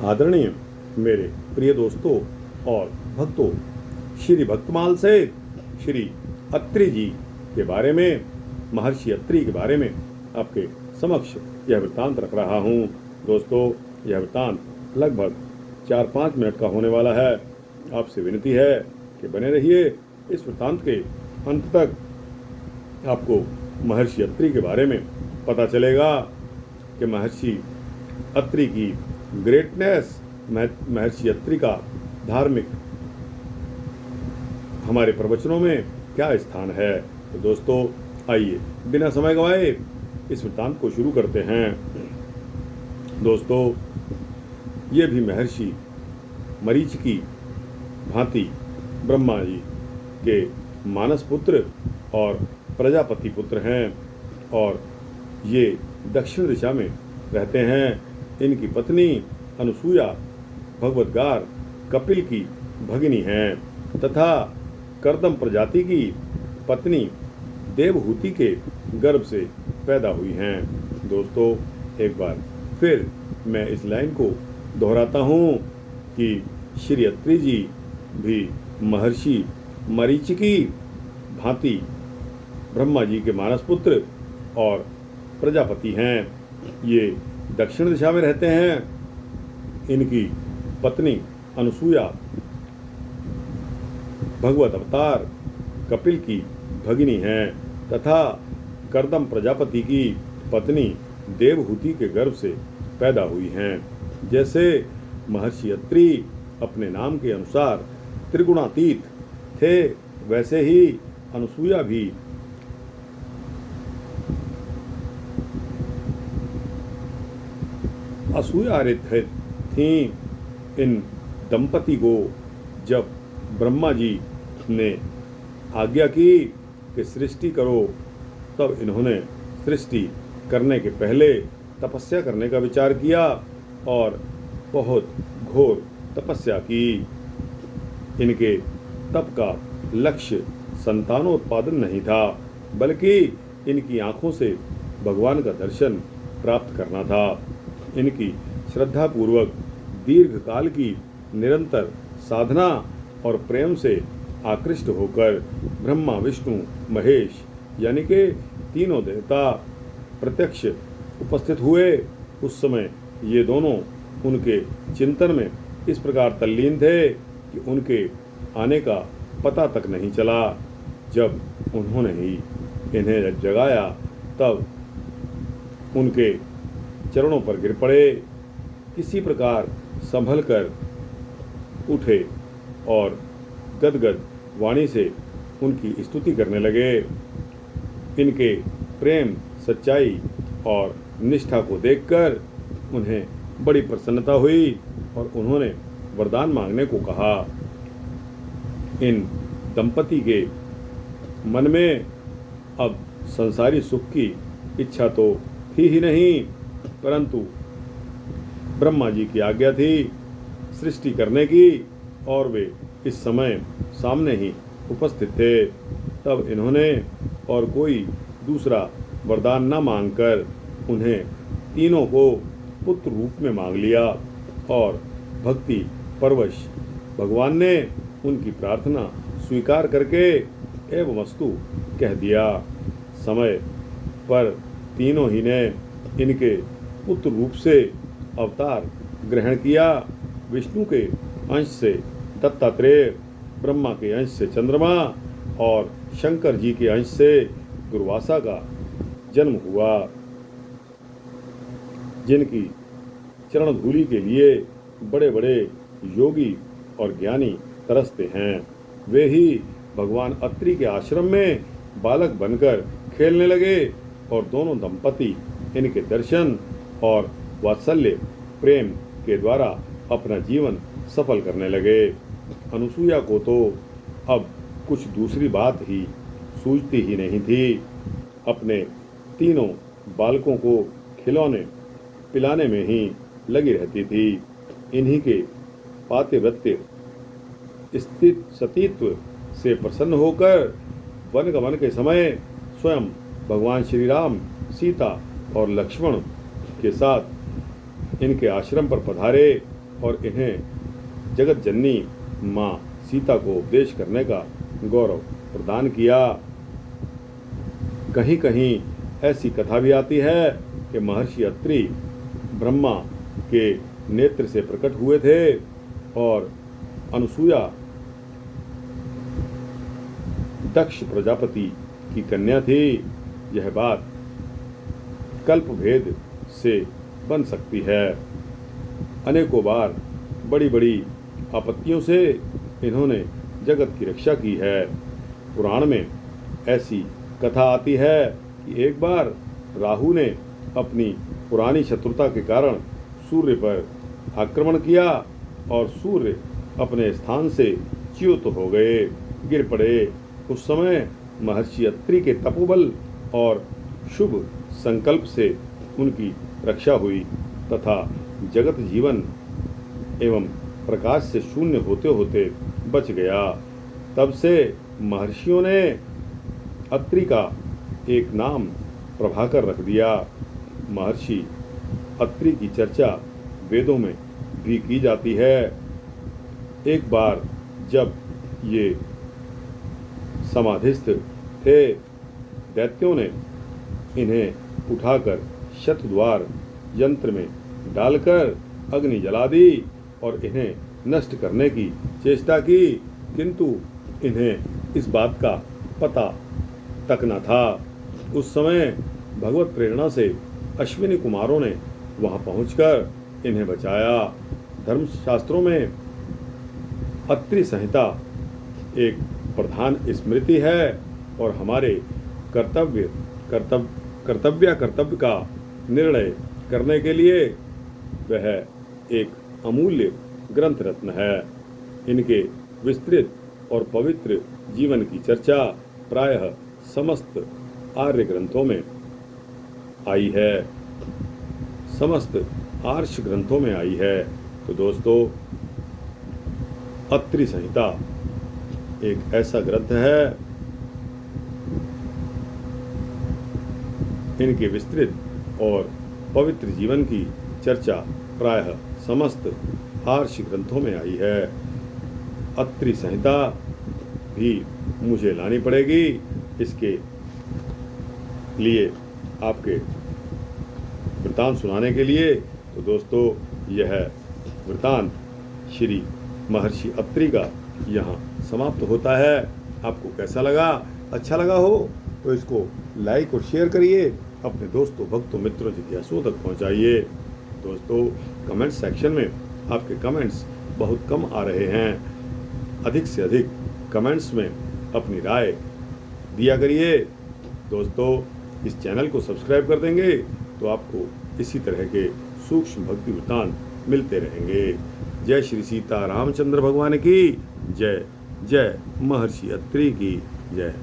आदरणीय मेरे प्रिय दोस्तों और भक्तों, श्री भक्तमाल से श्री अत्रि जी के बारे में, महर्षि अत्रि के बारे में आपके समक्ष यह वृत्तांत रख रहा हूँ। दोस्तों, यह वृत्तांत लगभग 4-5 मिनट का होने वाला है। आपसे विनती है कि बने रहिए। इस वृत्तांत के अंत तक आपको महर्षि अत्रि के बारे में पता चलेगा कि महर्षि अत्रि की ग्रेटनेस, महर्षि अत्रि का धार्मिक हमारे प्रवचनों में क्या स्थान है। तो दोस्तों, आइए बिना समय गवाए इस वृत्तांत को शुरू करते हैं। दोस्तों, ये भी महर्षि मरीचि की भांति ब्रह्मा जी के मानस पुत्र और प्रजापति पुत्र हैं और ये दक्षिण दिशा में रहते हैं। इनकी पत्नी अनुसूया भगवद्गार कपिल की भगिनी हैं तथा कर्दम प्रजाति की पत्नी देवहूति के गर्भ से पैदा हुई हैं। दोस्तों, एक बार फिर मैं इस लाइन को दोहराता हूँ कि श्री अत्रि जी भी महर्षि मरीचि की भांति ब्रह्मा जी के मानस पुत्र और प्रजापति हैं। ये दक्षिण दिशा में रहते हैं। इनकी पत्नी अनुसूया भगवत अवतार कपिल की भगिनी हैं तथा कर्दम प्रजापति की पत्नी देवहूति के गर्भ से पैदा हुई हैं। जैसे महर्षि अत्रि अपने नाम के अनुसार त्रिगुणातीत थे, वैसे ही अनुसूया भी असूयारित थीं। इन दंपति को जब ब्रह्मा जी ने आज्ञा की कि सृष्टि करो, तब इन्होंने सृष्टि करने के पहले तपस्या करने का विचार किया और बहुत घोर तपस्या की। इनके तप का लक्ष्य संतानोत्पादन नहीं था, बल्कि इनकी आंखों से भगवान का दर्शन प्राप्त करना था। इनकी श्रद्धापूर्वक दीर्घ काल की निरंतर साधना और प्रेम से आकृष्ट होकर ब्रह्मा, विष्णु, महेश यानी के तीनों देवता प्रत्यक्ष उपस्थित हुए। उस समय ये दोनों उनके चिंतन में इस प्रकार तल्लीन थे कि उनके आने का पता तक नहीं चला। जब उन्होंने ही इन्हें जगाया, तब उनके चरणों पर गिर पड़े, किसी प्रकार संभल कर उठे और गदगद वाणी से उनकी स्तुति करने लगे। इनके प्रेम, सच्चाई और निष्ठा को देखकर उन्हें बड़ी प्रसन्नता हुई और उन्होंने वरदान मांगने को कहा। इन दंपति के मन में अब संसारी सुख की इच्छा तो थी ही नहीं, परंतु ब्रह्मा जी की आज्ञा थी सृष्टि करने की और वे इस समय सामने ही उपस्थित थे। तब इन्होंने और कोई दूसरा वरदान न मांगकर उन्हें तीनों को पुत्र रूप में मांग लिया और भक्ति परवश भगवान ने उनकी प्रार्थना स्वीकार करके एवमस्तु कह दिया। समय पर तीनों ही ने इनके पुत्र रूप से अवतार ग्रहण किया। विष्णु के अंश से दत्तात्रेय, ब्रह्मा के अंश से चंद्रमा और शंकर जी के अंश से दुर्वासा का जन्म हुआ। जिनकी चरण धूलि के लिए बड़े बड़े योगी और ज्ञानी तरसते हैं, वे ही भगवान अत्रि के आश्रम में बालक बनकर खेलने लगे और दोनों दंपति इनके दर्शन और वात्सल्य प्रेम के द्वारा अपना जीवन सफल करने लगे। अनुसूया को तो अब कुछ दूसरी बात ही सूझती ही नहीं थी। अपने तीनों बालकों को खिलौने पिलाने में ही लगी रहती थी। इन्हीं के पातिव्रत्य स्थित सतीत्व से प्रसन्न होकर वनगमन के समय स्वयं भगवान श्री राम, सीता और लक्ष्मण के साथ इनके आश्रम पर पधारे और इन्हें जगत जननी माँ सीता को उपदेश करने का गौरव प्रदान किया। कहीं कहीं ऐसी कथा भी आती है कि महर्षि अत्रि ब्रह्मा के नेत्र से प्रकट हुए थे और अनुसूया दक्ष प्रजापति की कन्या थी। यह बात कल्प भेद से बन सकती है। अनेकों बार बड़ी बड़ी आपत्तियों से इन्होंने जगत की रक्षा की है। पुराण में ऐसी कथा आती है कि एक बार राहु ने अपनी पुरानी शत्रुता के कारण सूर्य पर आक्रमण किया और सूर्य अपने स्थान से च्युत हो गए, गिर पड़े। उस समय महर्षि अत्रि के तपोबल और शुभ संकल्प से उनकी रक्षा हुई तथा जगत जीवन एवं प्रकाश से शून्य होते होते बच गया। तब से महर्षियों ने अत्रि का एक नाम प्रभाकर रख दिया। महर्षि अत्रि की चर्चा वेदों में भी की जाती है। एक बार जब ये समाधिस्थ थे, दैत्यों ने इन्हें उठाकर शतद्वार यंत्र में डालकर अग्नि जला दी और इन्हें नष्ट करने की चेष्टा की, किंतु इन्हें इस बात का पता तक न था। उस समय भगवत प्रेरणा से अश्विनी कुमारों ने वहां पहुंचकर इन्हें बचाया। धर्मशास्त्रों में अत्रि संहिता एक प्रधान स्मृति है और हमारे कर्तव्य का निर्णय करने के लिए वह एक अमूल्य ग्रंथ रत्न है। इनके विस्तृत और पवित्र जीवन की चर्चा प्रायः समस्त आर्य ग्रंथों में आई है, समस्त आर्ष ग्रंथों में आई है। तो दोस्तों, अत्रि संहिता एक ऐसा ग्रंथ है, इनके विस्तृत और पवित्र जीवन की चर्चा प्रायः समस्त आर्ष ग्रंथों में आई है। अत्रि संहिता भी मुझे लानी पड़ेगी। इसके लिए आपके वृतांत सुनाने के लिए। तो दोस्तों, यह वृतांत श्री महर्षि अत्रि का यहाँ समाप्त होता है। आपको कैसा लगा? अच्छा लगा हो तो इसको लाइक और शेयर करिए, अपने दोस्तों, भक्तों, मित्रों, जिज्ञासुओं तक पहुँचाइए। दोस्तों, कमेंट सेक्शन में आपके कमेंट्स बहुत कम आ रहे हैं। अधिक से अधिक कमेंट्स में अपनी राय दिया करिए। दोस्तों, इस चैनल को सब्सक्राइब कर देंगे तो आपको इसी तरह के सूक्ष्म भक्ति वृत्तांत मिलते रहेंगे। जय श्री सीता रामचंद्र भगवान की जय। जय महर्षि अत्रि की जय।